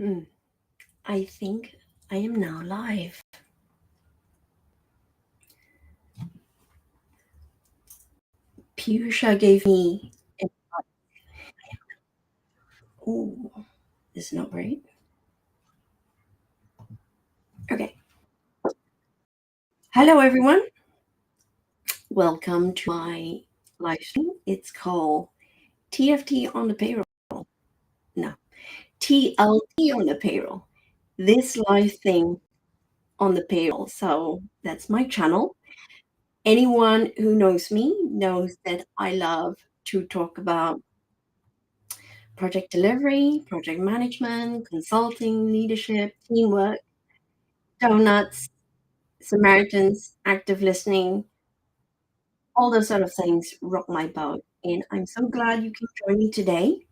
I think I am now live. Piyusha gave me. Oh, this is not great. Okay. Hello, everyone. Welcome to my live stream. It's called TFT on the payroll. No, TLT on the payroll. This live thing on the payroll. So that's my channel. Anyone who knows me knows that I love to talk about project delivery, project management, consulting, leadership, teamwork, donuts, Samaritans, active listening, all those sort of things rock my boat. And I'm so glad you can join me today.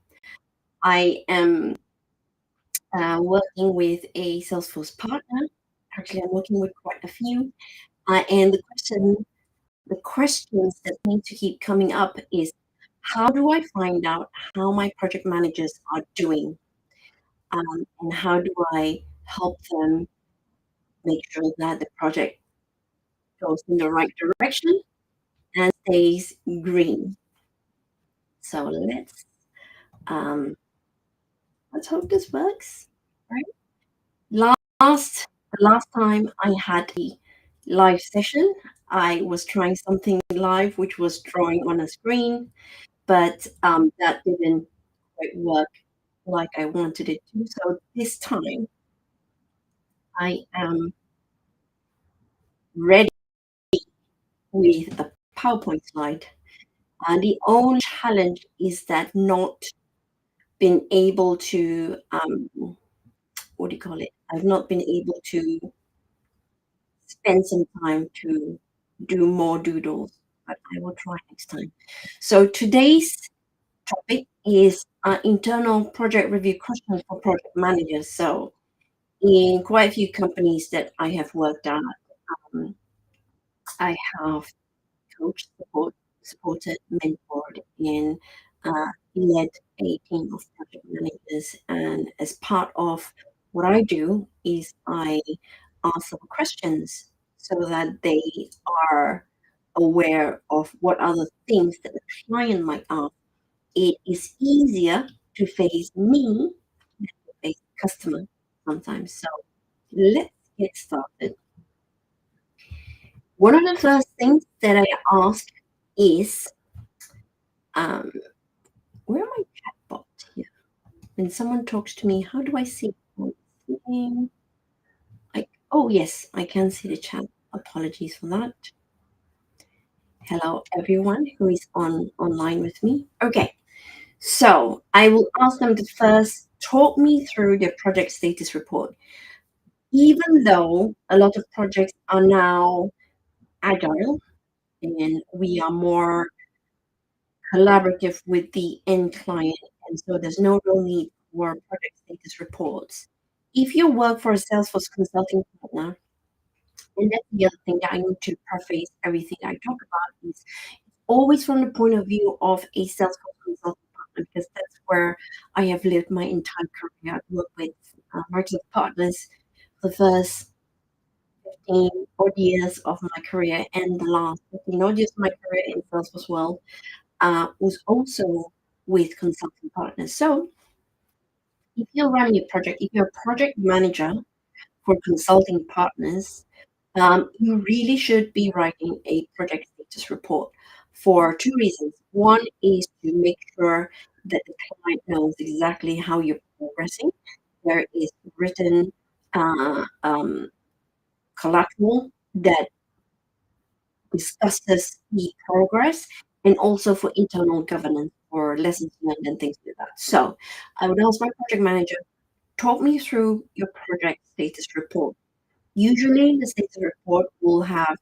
I am working with a Salesforce partner. Actually, I'm working with quite a few. And the questions that need to keep coming up is, how do I find out how my project managers are doing? And how do I help them make sure that the project goes in the right direction and stays green? So um, let's hope this works. Right. Last time I had a live session, I was trying something live, which was drawing on a screen, but that didn't quite work like I wanted it to. So this time I am ready with a PowerPoint slide. And the only challenge is that not been able to, what do you call it? I've not been able to spend some time to do more doodles, but I will try next time. So today's topic is internal project review questions for project managers. So in quite a few companies that I have worked at, um, I have coached, supported, mentored, and led a team of project managers. And as part of what I do is I ask them questions so that they are aware of what other things that the client might ask. It is easier to face me than to face the customer sometimes. So let's get started. One of the first things that I ask is, um, where am I chatbot here? When someone talks to me, how do I see? Oh yes, I can see the chat. Apologies for that. Hello everyone who is online with me. Okay, so I will ask them to first talk me through their project status report. Even though a lot of projects are now agile and we are more collaborative with the end client, and so there's no real need for project status reports. If you work for a Salesforce consulting partner, and that's the other thing that I need to preface everything I talk about is always from the point of view of a Salesforce consulting partner, because that's where I have lived my entire career. I've worked with Microsoft partners for the first 15 odd years of my career, and the last 15 odd years of my career in Salesforce world was also with consulting partners. So if you're running a project, if you're a project manager for consulting partners, you really should be writing a project status report for two reasons. One is to make sure that the client knows exactly how you're progressing. There is written collateral that discusses the progress, and also for internal governance or lessons learned and things like that. So I would ask my project manager, talk me through your project status report. Usually the status report will have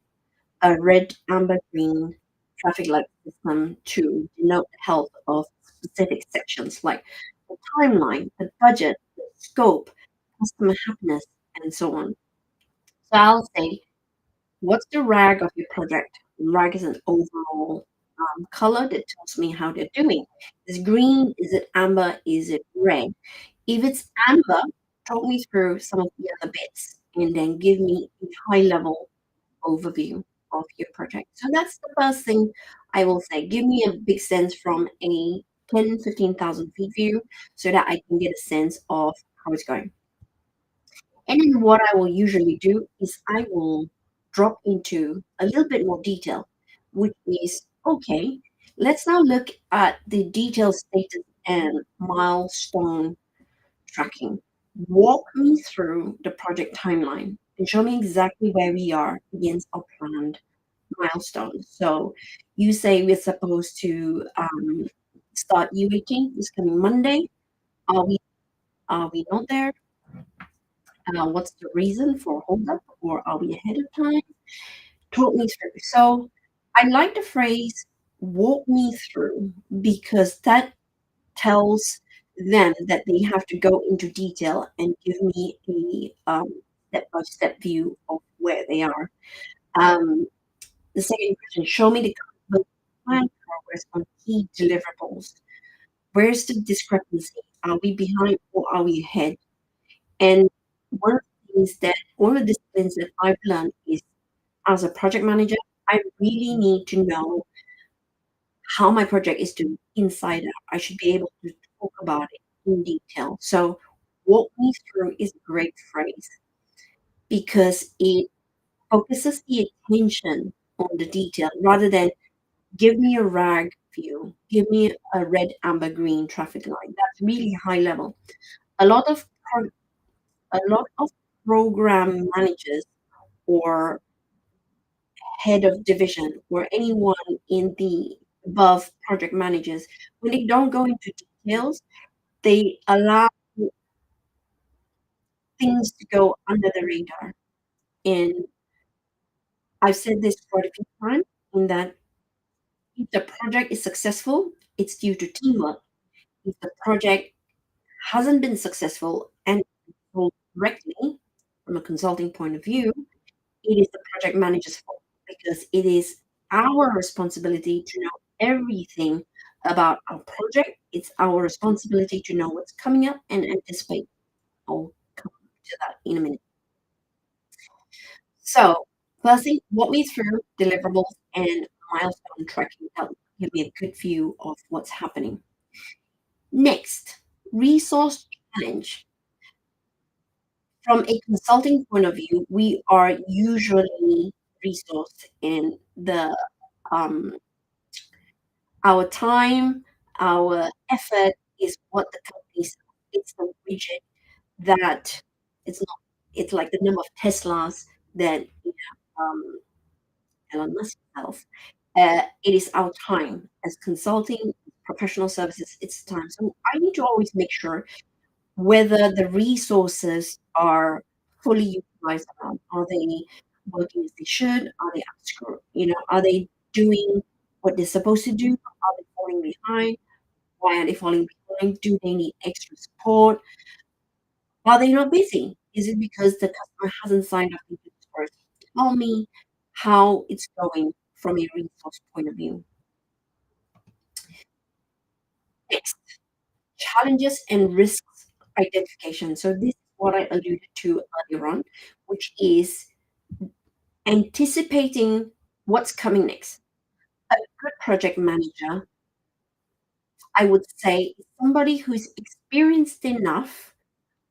a red, amber, green traffic light system to denote the health of specific sections like the timeline, the budget, the scope, customer happiness, and so on. So I'll say, what's the RAG of your project? RAG is an overall color that tells me how they're doing. Is it green? Is it amber? Is it red? If it's amber, talk me through some of the other bits, and then give me a high level overview of your project. So that's the first thing I will say. Give me a big sense from a 10, 15,000 feet view so that I can get a sense of how it's going. And then what I will usually do is I will drop into a little bit more detail, which is okay, let's now look at the detailed status and milestone tracking. Walk me through the project timeline and show me exactly where we are against our planned milestones. So you say we're supposed to start UAT this coming Monday. Are we not there? What's the reason for holdup, or are we ahead of time? Talk me through. So I like the phrase "walk me through" because that tells them that they have to go into detail and give me a step-by-step view of where they are. Um, the second question: show me the plan progress on key deliverables. Where's the discrepancy? Are we behind or are we ahead? And one of the disciplines that I've learned is as a project manager, I really need to know how my project is doing inside out. I should be able to talk about it in detail. So walk me through is a great phrase because it focuses the attention on the detail rather than give me a rag view, give me a red, amber, green traffic light. That's really high level. A lot of pro- a lot of program managers or head of division or anyone in the above project managers, when they don't go into details, they allow things to go under the radar. And I've said this quite a few times in that if the project is successful, it's due to teamwork. If the project hasn't been successful and controlled correctly from a consulting point of view, it is the project manager's fault because it is our responsibility to know everything about our project. It's our responsibility to know what's coming up and anticipate. I'll come to that in a minute. So, first thing, walk me through deliverables and milestone tracking. That'll give me a good view of what's happening. Next, resource challenge. From a consulting point of view, we are usually resourced in the um, our time, our effort is what the company sells. It's the widget that it's not. It's like the number of Teslas that Elon Musk sells. It is our time as consulting professional services. It's time. So I need to always make sure whether the resources are fully utilized or not. Are they working as they should? Are they are they doing what they're supposed to do? Are they falling behind? Why are they falling behind? Do they need extra support? Are they not busy? Is it because the customer hasn't signed up into this first? Tell me how it's going from a resource point of view. Next, challenges and risks identification. So this is what I alluded to earlier on, which is anticipating what's coming next. A good project manager, I would say, is somebody who's experienced enough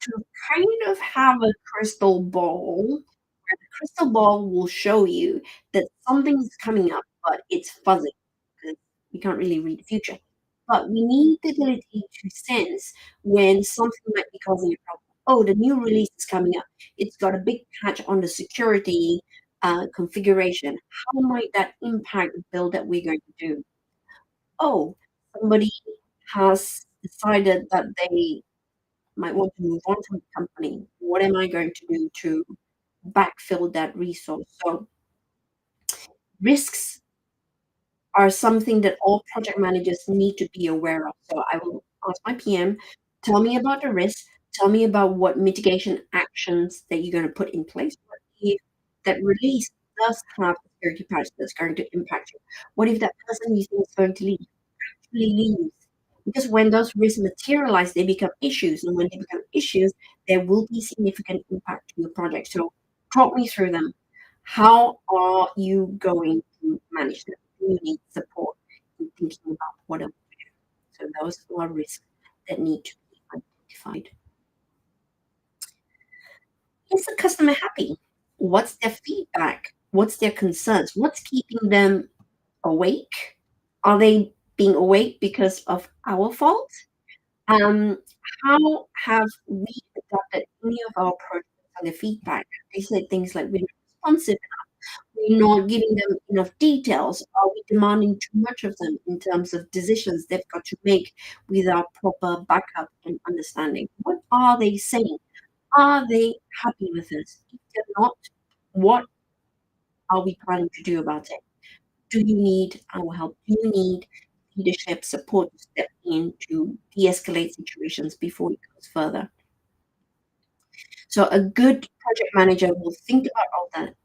to kind of have a crystal ball, where the crystal ball will show you that something is coming up, but it's fuzzy because we can't really read the future. But we need the ability to sense when something might be causing a problem. Oh, the new release is coming up. It's got a big patch on the security configuration. How might that impact the build that we're going to do? Oh, somebody has decided that they might want to move on from the company. What am I going to do to backfill that resource? So risks are something that all project managers need to be aware of. So I will ask my PM, tell me about the risk, tell me about what mitigation actions that you're going to put in place. What if that release does have a security patch that's going to impact you? What if that person you think is going to leave actually leaves? Because when those risks materialize, they become issues. And when they become issues, there will be significant impact to your project. So talk me through them. How are you going to manage them? Do you need support in thinking about what else to do? So those are risks that need to be identified. Is the customer happy? What's their feedback? What's their concerns? What's keeping them awake? Are they being awake because of our fault? Um, how have we adapted any of our projects and the feedback? They said things like we're not responsive, we're not giving them enough details, are we demanding too much of them in terms of decisions they've got to make without proper backup and understanding? What are they saying? Are they happy with us? If they're not, what are we planning to do about it? Do you need our help? Do you need leadership support to step in to de-escalate situations before it goes further? So a good project manager will think about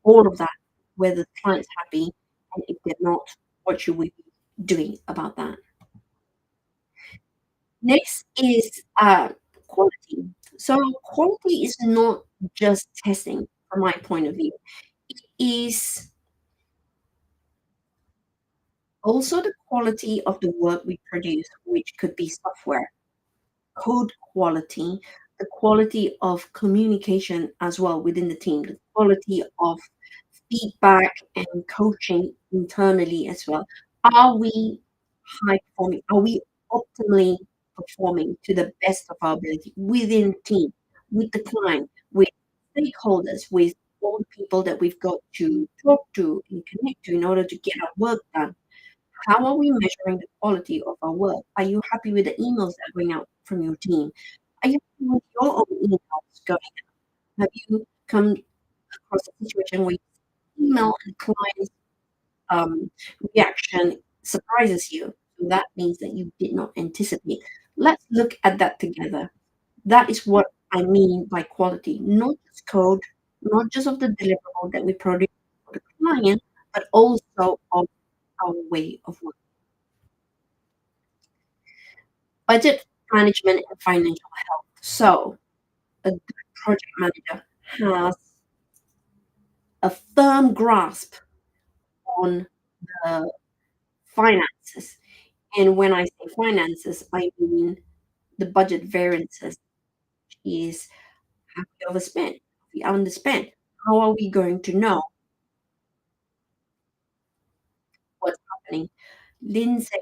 all of that, whether the client's happy, and if they're not, what should we be doing about that? Next is quality. So quality is not just testing, from my point of view. It is also the quality of the work we produce, which could be software, code quality, the quality of communication as well within the team, the quality of feedback and coaching internally as well. Are we high performing? Are we optimally performing to the best of our ability within the team, with the client, with stakeholders, with all the people that we've got to talk to and connect to in order to get our work done? How are we measuring the quality of our work? Are you happy with the emails that are going out from your team? Are you happy with your own emails going out? Have you come across a situation where email and client's reaction surprises you? So that means that you did not anticipate. Let's look at that together. That is what I mean by quality, not just code, not just of the deliverable that we produce for the client, but also of our way of working. Budget management and financial health. So, a good project manager has a firm grasp on the finances. And when I say finances, I mean the budget variances is have we overspent? Have we underspent? How are we going to know what's happening? Lindsay,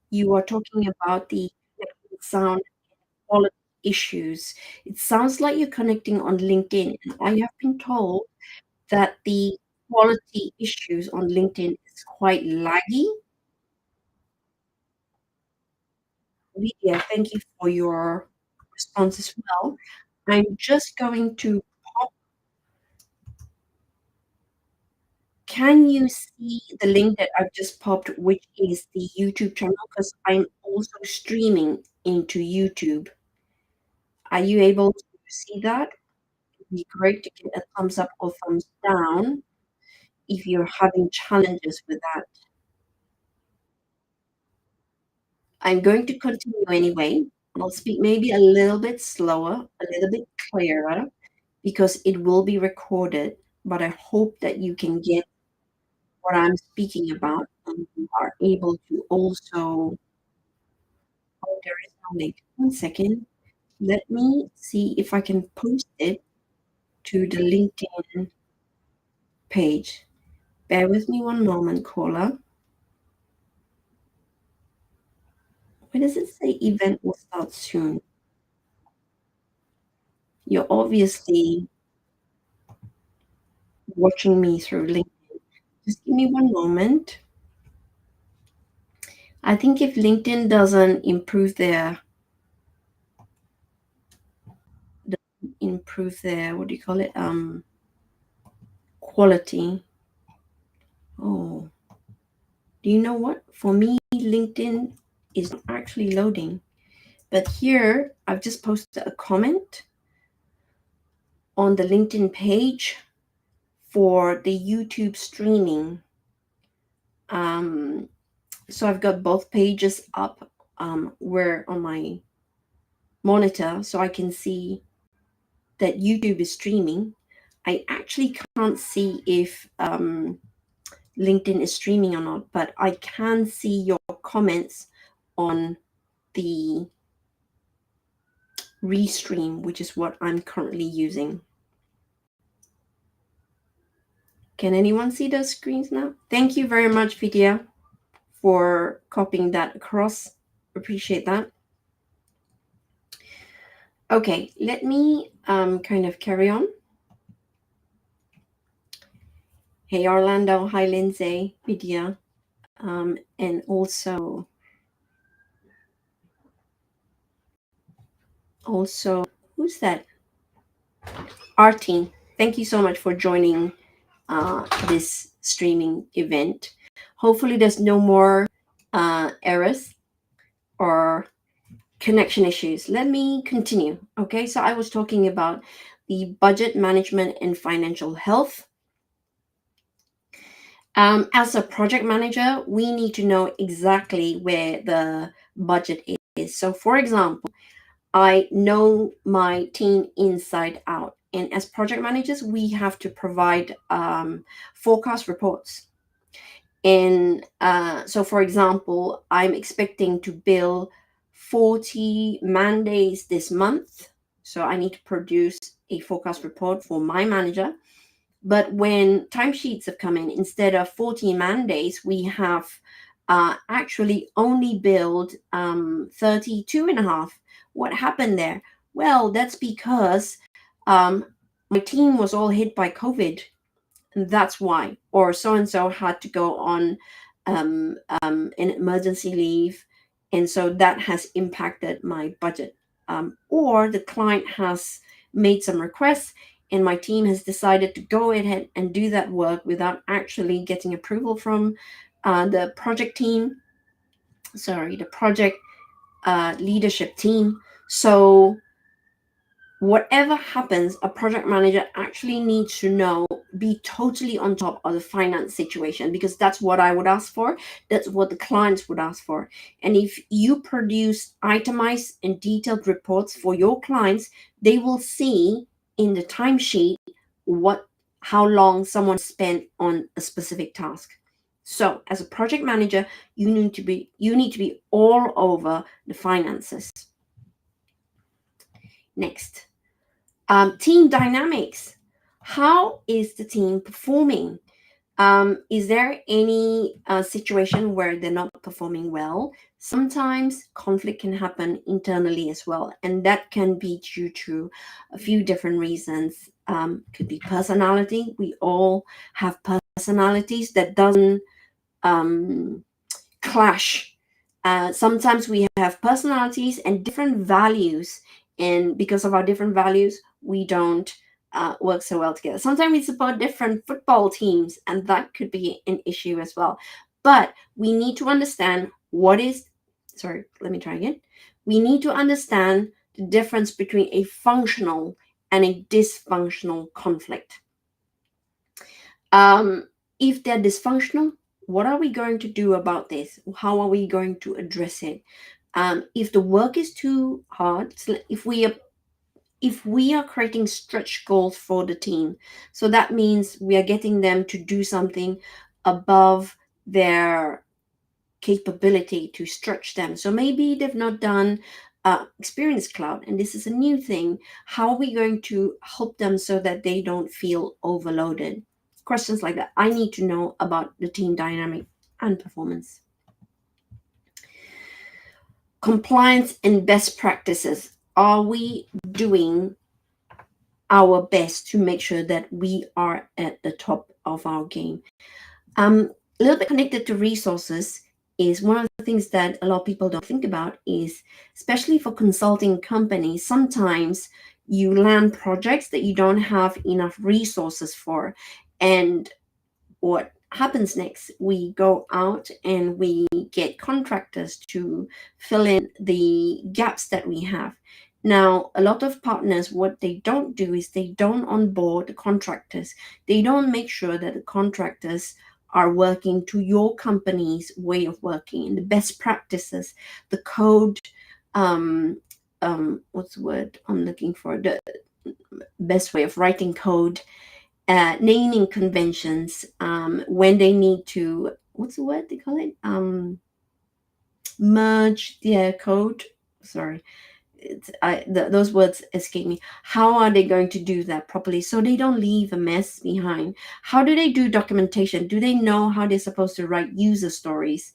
you are talking about the sound quality issues. It sounds like you're connecting on LinkedIn, and I have been told that the quality issues on LinkedIn is quite laggy. Lydia, thank you for your response as well. I'm just going to pop. Can you see the link that I've just popped, which is the YouTube channel? Because I'm also streaming into YouTube. Are you able to see that? It'd be great to get a thumbs up or thumbs down if you're having challenges with that. I'm going to continue anyway. I'll speak maybe a little bit slower, a little bit clearer, because it will be recorded. But I hope that you can get what I'm speaking about and you are able to also. Oh, there is no link. One second. Let me see if I can post it to the LinkedIn page. Bear with me one moment, caller. Where does it say event will start soon? You're obviously watching me through LinkedIn. Just give me one moment. I think if LinkedIn doesn't improve their what do you call it? Quality. Oh, do you know what? For me, LinkedIn is not actually loading. But here, I've just posted a comment on the LinkedIn page for the YouTube streaming. So I've got both pages up. where on my monitor so I can see that YouTube is streaming. I actually can't see if LinkedIn is streaming or not, but I can see your comments on the restream, which is what I'm currently using. Can anyone see those screens now? Thank you very much, Vidya, for copying that across. Appreciate that. Okay, let me kind of carry on. Hey, Orlando. Hi, Lindsay, Vidya, and also who's that? Artie. Thank you so much for joining this streaming event. Hopefully, there's no more errors or connection issues. Let me continue. Okay, so I was talking about the budget management and financial health. As a project manager, we need to know exactly where the budget is. So, for example, I know my team inside out. And as project managers, we have to provide forecast reports. And so, for example, I'm expecting to bill 40 man days this month. So I need to produce a forecast report for my manager. But when timesheets have come in, instead of 40 man days, we have actually only billed 32 and a half. What happened there? Well, that's because my team was all hit by COVID. And that's why. Or so and so had to go on an emergency leave. And so that has impacted my budget. Or the client has made some requests and my team has decided to go ahead and do that work without actually getting approval from the project leadership team. So whatever happens, a project manager actually needs to be totally on top of the finance situation, because that's what I would ask for. That's what the clients would ask for. And if you produce itemized and detailed reports for your clients, they will see in the timesheet how long someone spent on a specific task. So as a project manager, you need to be all over the finances. Next. Team dynamics. How is the team performing? Is there any situation where they're not performing well? Sometimes conflict can happen internally as well, and that can be due to a few different reasons. Could be personality. We all have personalities that doesn't clash. Sometimes we have personalities and different values, and because of our different values, we don't work so well together. Sometimes it's about different football teams, and that could be an issue as well. But we need to understand we need to understand the difference between a functional and a dysfunctional conflict. If they're dysfunctional, what are we going to do about this? How are we going to address it? If the work is too hard, if we are creating stretch goals for the team, so that means we are getting them to do something above their capability to stretch them. So maybe they've not done Experience Cloud, and this is a new thing. How are we going to help them so that they don't feel overloaded? Questions like that. I need to know about the team dynamic and performance. Compliance and best practices. Are we doing our best to make sure that we are at the top of our game? A little bit connected to resources is one of the things that a lot of people don't think about is, especially for consulting companies, sometimes you land projects that you don't have enough resources for. And what happens next? We go out and we get contractors to fill in the gaps that we have. Now, a lot of partners, what they don't do is they don't onboard the contractors. They don't make sure that the contractors are working to your company's way of working and the best practices, the code, what's the word I'm looking for? The best way of writing code, naming conventions, when they need to, what's the word they call it? Merge their code. Sorry, those words escape me. How are they going to do that properly so they don't leave a mess behind? How do they do documentation? Do they know how they're supposed to write user stories?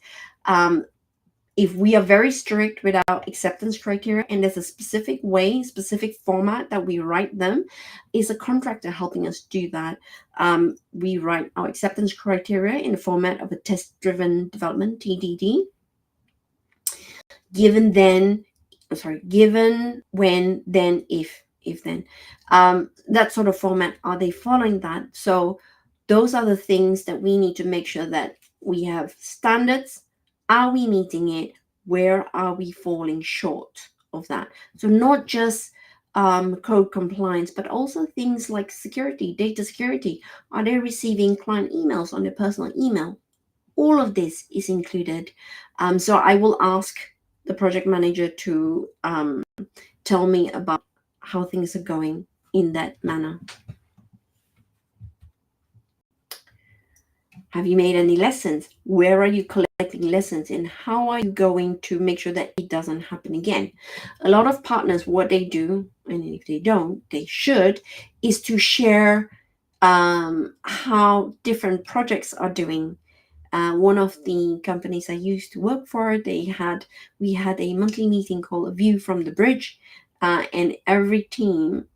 If we are very strict with our acceptance criteria and there's a specific way, specific format that we write them, is a contractor helping us do that. We write our acceptance criteria in the format of a test-driven development, TDD. Given when, then, if then. That sort of format. Are they following that? So those are the things that we need to make sure that we have standards. Are we meeting it? Where are we falling short of that? So not just code compliance, but also things like security, data security. Are they receiving client emails on their personal email? All of this is included. So I will ask the project manager to tell me about how things are going in that manner. Have you made any lessons? Where are you collecting lessons? And how are you going to make sure that it doesn't happen again? A lot of partners, what they do, and if they don't, they should, is to share how different projects are doing. One of the companies I used to work for, we had a monthly meeting called A View from the Bridge, and every team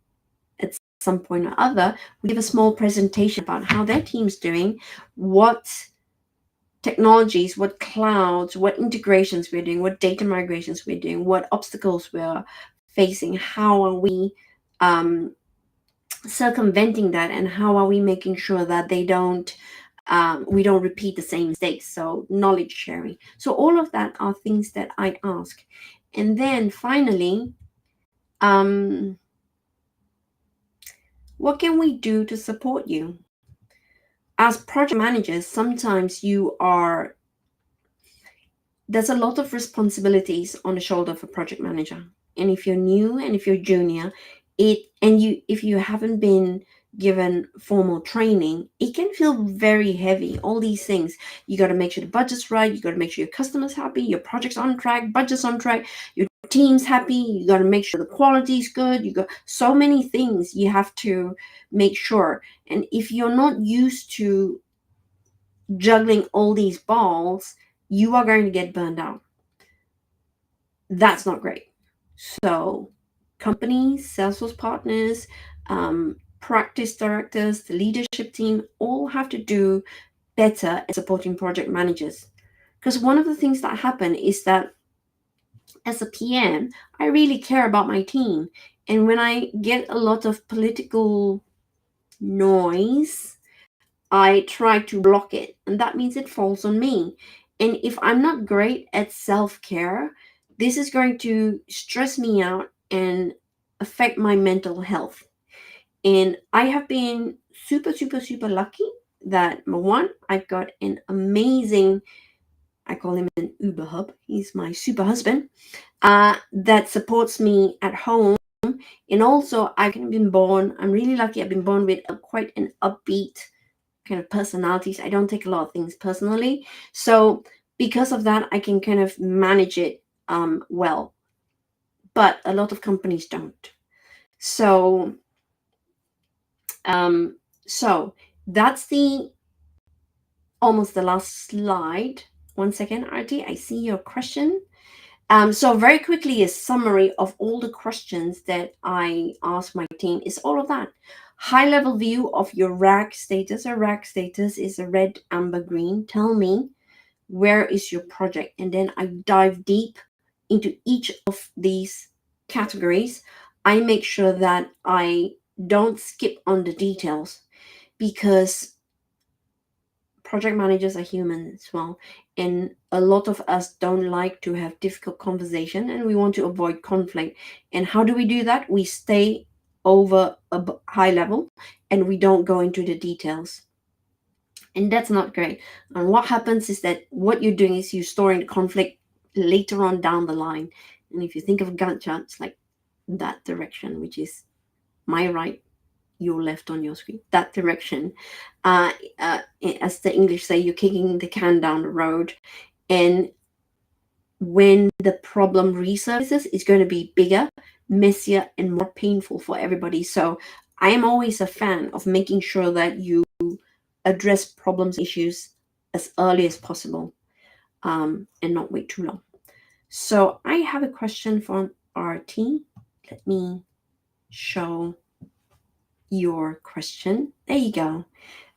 at some point or other would give a small presentation about how their team's doing, what technologies, what clouds, what integrations we're doing, what data migrations we're doing, what obstacles we're facing, how are we circumventing that, and how are we making sure that we don't repeat the same mistakes. So knowledge sharing. So all of that are things that I ask. And then finally, what can we do to support you? As project managers, sometimes there's a lot of responsibilities on the shoulder of a project manager. And if you're new and if you're junior, if you haven't been given formal training, it can feel very heavy. All these things. You got to make sure the budget's right. You got to make sure your customer's happy, your project's on track, budget's on track, your team's happy. You got to make sure the quality's good. You got so many things you have to make sure. And if you're not used to juggling all these balls, you are going to get burned out. That's not great. So companies, Salesforce partners, practice directors, the leadership team all have to do better at supporting project managers. Because one of the things that happen is that as a PM, I really care about my team. And when I get a lot of political noise, I try to block it, and that means it falls on me. And if I'm not great at self-care, this is going to stress me out and affect my mental health. And I have been super, super, super lucky that, one, I've got an amazing, I call him an Uber hub. He's my super husband that supports me at home. And also, I'm really lucky. I've been born with quite an upbeat kind of personalities. I don't take a lot of things personally. So because of that, I can kind of manage it well. But a lot of companies don't. So that's almost the last slide. One second, Artie, I see your question. So very quickly, a summary of all the questions that I asked my team is all of that. High-level view of your RAG status. A RAG status is a red, amber, green. Tell me, where is your project? And then I dive deep into each of these categories. I make sure that I don't skip on the details, because project managers are human as well, and a lot of us don't like to have difficult conversation, and we want to avoid conflict. And how do we do that? We stay over a high level and we don't go into the details. And that's not great. And what happens is that what you're doing is you're storing the conflict later on down the line. And if you think of Gantt charts like that direction, which is my right, your left on your screen, that direction, uh, uh, as the English say, you're kicking the can down the road. And when the problem resurfaces, it's going to be bigger, messier, and more painful for everybody. So I am always a fan of making sure that you address problems, issues as early as possible, and not wait too long. So I have a question from RT. Let me show your question. There you go.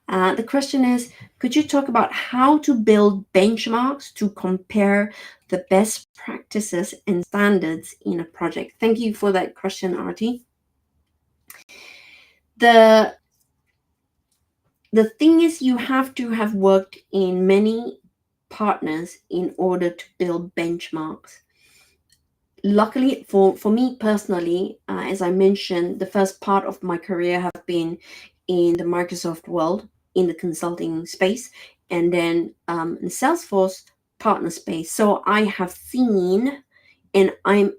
The question is, could you talk about how to build benchmarks to compare the best practices and standards in a project? Thank you for that question, Artie. The the thing is, you have to have worked in many partners in order to build benchmarks. Luckily for me personally, as I mentioned, the first part of my career have been in the Microsoft world, in the consulting space, and then in Salesforce partner space. So I have seen, and I'm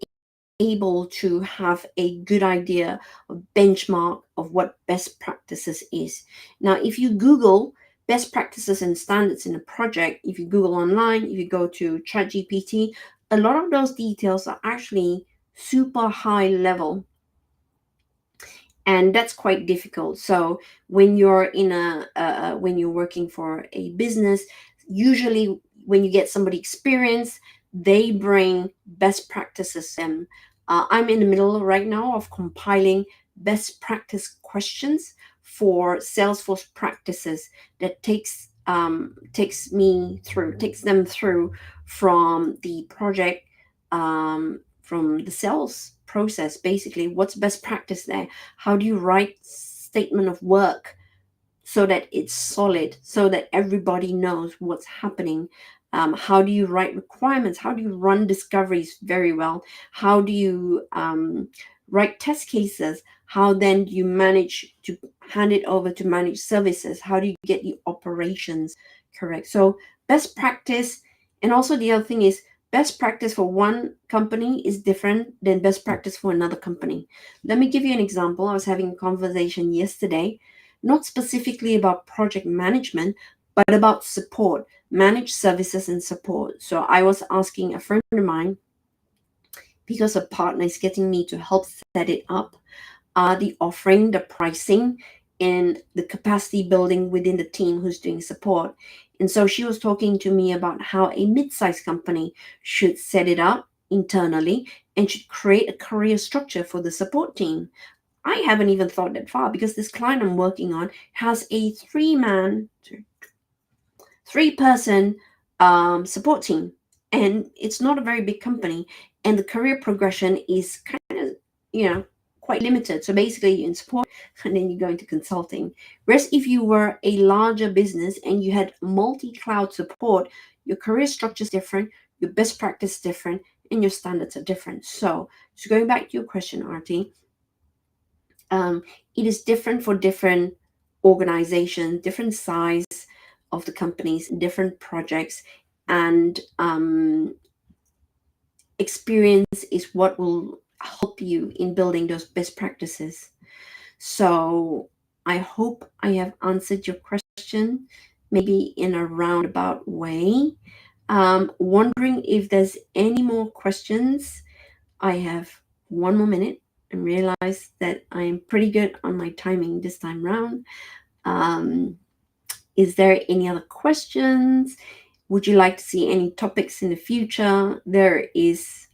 able to have a good idea of benchmark of what best practices is. Now, if you Google best practices and standards in a project, if you Google online, if you go to ChatGPT, a lot of those details are actually super high level, and that's quite difficult. So when you're in when you're working for a business, usually when you get somebody experienced, they bring best practices. And I'm in the middle right now of compiling best practice questions for Salesforce practices that takes them through from the project, from the sales process. Basically, what's best practice there? How do you write statement of work so that it's solid, so that everybody knows what's happening? How do you write requirements? How do you run discoveries very well? How do you write test cases? How then do you manage to hand it over to managed services? How do you get the operations correct? So best practice. And also the other thing is, best practice for one company is different than best practice for another company. Let me give you an example. I was having a conversation yesterday, not specifically about project management, but about support, managed services and support. So I was asking a friend of mine, because a partner is getting me to help set it up, the offering, the pricing, and the capacity building within the team who's doing support. And so she was talking to me about how a mid-sized company should set it up internally and should create a career structure for the support team. I haven't even thought that far, because this client I'm working on has a three-person support team, and it's not a very big company, and the career progression is kind of, quite limited. So basically, you're in support and then you go into consulting. Whereas if you were a larger business and you had multi-cloud support, your career structure is different, your best practice is different, and your standards are different. So going back to your question, Artie, it is different for different organizations, different size of the companies, different projects, and experience is what will help you in building those best practices. So I hope I have answered your question, maybe in a roundabout way. Wondering if there's any more questions. I have one more minute and realize that I'm pretty good on my timing this time round. Is there any other questions? Would you like to see any topics in the future? There is,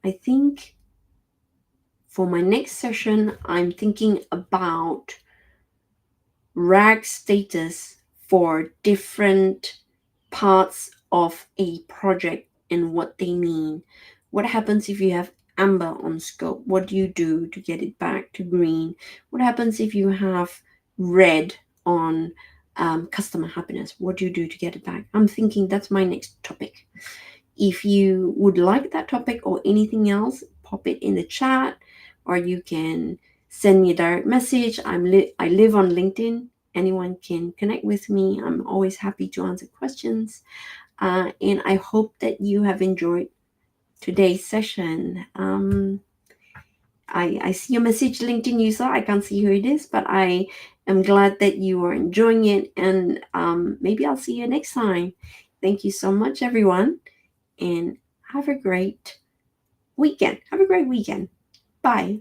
I think, for my next session, I'm thinking about RAG status for different parts of a project and what they mean. What happens if you have amber on scope? What do you do to get it back to green? What happens if you have red on customer happiness? What do you do to get it back? I'm thinking that's my next topic. If you would like that topic or anything else, pop it in the chat, or you can send me a direct message. I live on LinkedIn, anyone can connect with me. I'm always happy to answer questions. And I hope that you have enjoyed today's session. I see your message, LinkedIn user. I can't see who it is, but I am glad that you are enjoying it. And maybe I'll see you next time. Thank you so much, everyone. And have a great weekend. Have a great weekend. Bye.